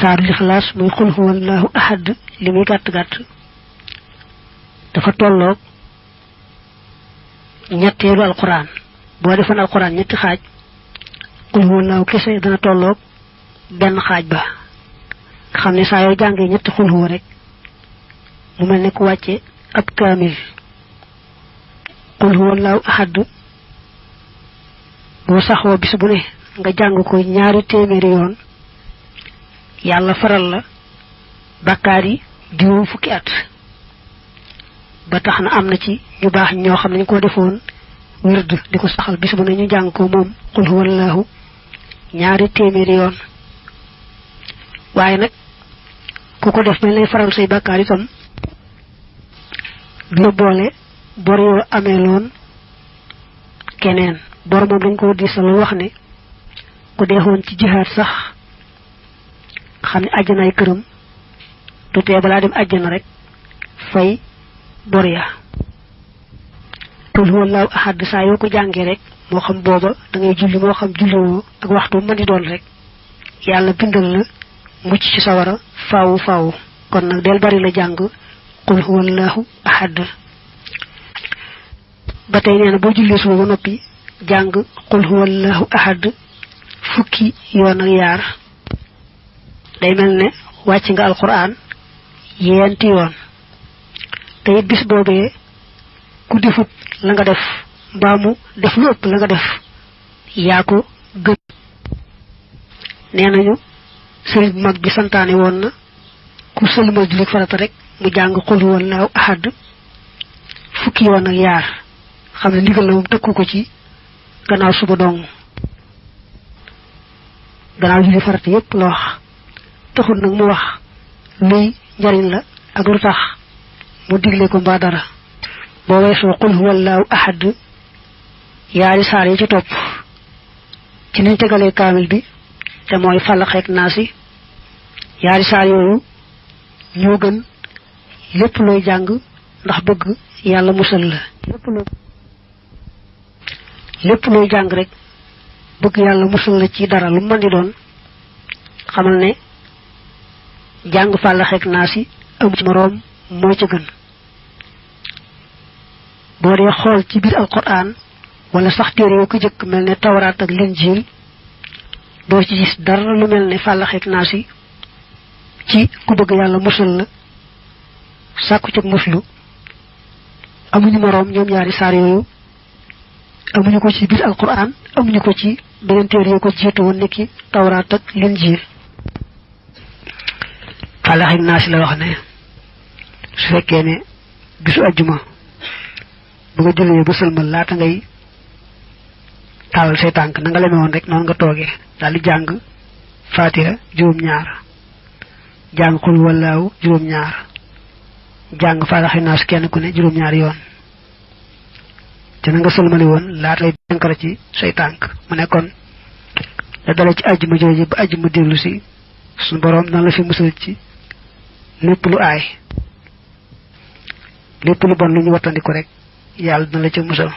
saaru lixlaas muy xul huwallahu ahad li muy gàtt gàtt dafa tolloog ñetteelu alquran boo defoon alquran ñetti xaaj xul huwallahu kese dana tolloog benn xaaj ba nga xam ne saa yoo jàngee ñetti xul huwa rek mu mel ne ku wàcce ab kaamil xul huwallahu ahad boo saxoo bis bu ne nga jàng ko ñaari téeméeri yoon yàlla faral la bàkkaar yi juróom fukki at ba tax na am na ci ñu baax ñoo xam ne ñu ko defoon wird di ko saxal bis bu ne ñu jàng ko moom xul huwallahu ñaari téeméeri yoon waaye nag ku ko def mel lay faral say bàkkaar itam du la boole bor yoo amee loon keneen bor moom dañ ko diisal wax ne ku deexoon ci jihaad sax xam ne àjjanaay këram du tee balaa dem àjjana rek fay bor ya qul huwallahu ahad saa yoo ko jàngee rek moo xam booba da ngay julli moo xam julliwoo ak waxtu mën di doon rek yàlla bindal la mucc ci sawara faawu faawu kon nag del bari la jàng qul huwallahu ahad ba tey nee na boo jullee suba ba noppi jàng qul huwallahu ahad fukki yoon ak yaar day mel ne wàcc nga alquran yeenti yoon te it bis boobee ku defut la nga def mbaa mu def lu ëpp la nga def yaa ko gën nee nañu sëriñ bu mag bi santaane woon na ku sëlmal julli farata rek mu jàng qul huwallahu ahad fukki yoon ak yaar xam ne ndigal la moom tëkku ko ci gannaaw suba dong gannaaw julli farata yépp la wax taxul nag mu wax luy njariñ la ak lu tax mu digle ko mbaa dara boo weesoo qul huwallahu ahad yaari saar yi ci topp ci niñ tegalee kaamil bi te mooy Falaq ak Naas yaari saar yooyu ñoo gën lépp looy jàng ndax bëgg yàlla musal la lépp looy jàng rek bëgg yàlla musal la ci dara lu mën di doon xamal ne jàng Falaq ak Naas amu ci moroom moo ci gën boo dee xool ci biir alquran wala sax téere yoo ko jëkk mel ne tawraat ak linjiil doo ci gis dara lu mel ne Falaq ak Naas ci ku bëgg yàlla musal la sàkku ci muslu amuñu moroom ñoom ñaari saar yooyu amuñu ko ci biir alquran amuñu ko ci beneen téere yoo ko jiitu woon nekki tawraat ak linjiil Falaq ak Naas la wax ne su fekkee ne bisu àjjuma bu nga jullee ba sëlmal laata ngay taalal say tànk na nga leme woon rek noonu nga toogee daal di jàng Faatiha juróom-ñaar jàng qul huwallahu juróom-ñaar jàng Falaq ak Naas kenn ku ne juróom-ñaar yoon te na nga sëlmali woon laata lay jànkara ci say tànk mu ne kon da dale ci àjjuma jooju ba àjjuma dellu si suñu boroom dana la fi musal ci lépp lu aay lépp lu bon lu ñu wattandi ko rek yàlla dina la ca musal